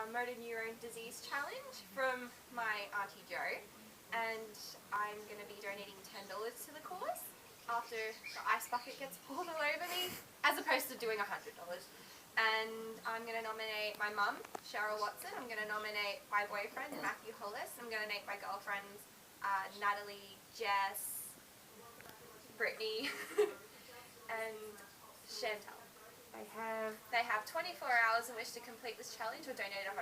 Motor Neurone Disease Challenge from my Auntie Jo, and I'm going to be donating $10 to the cause after the ice bucket gets poured all over me, as opposed to doing $100. And I'm going to nominate my mum, Cheryl Watson. I'm going to nominate my boyfriend, Matthew Hollis. I'm going to nominate my girlfriends, Natalie, Jess, Brittany, and Chantal. They have 24 hours in which to complete this challenge or donate $100.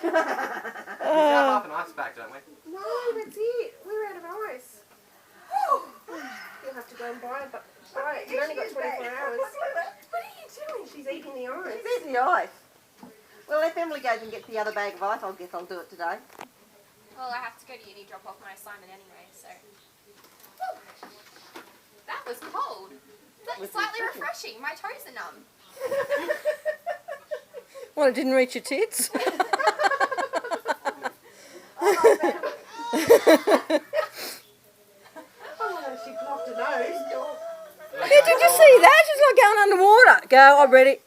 We have half an ice pack, don't we? No, that's it. We're out of ice. You'll have to go and buy it. You've only got 24 hours. What are you doing? She's eating the ice. She's eating the ice. Well, if Emily goes and gets the other bag of ice, I guess I'll do it today. Well, I have to go to uni, drop off my assignment anyway, so... That was cold. That's slightly refreshing. My toes are numb. Well, it didn't reach your tits? Oh, she blocked her nose. Yeah, did you see that? She's like going underwater. Go, I'm ready.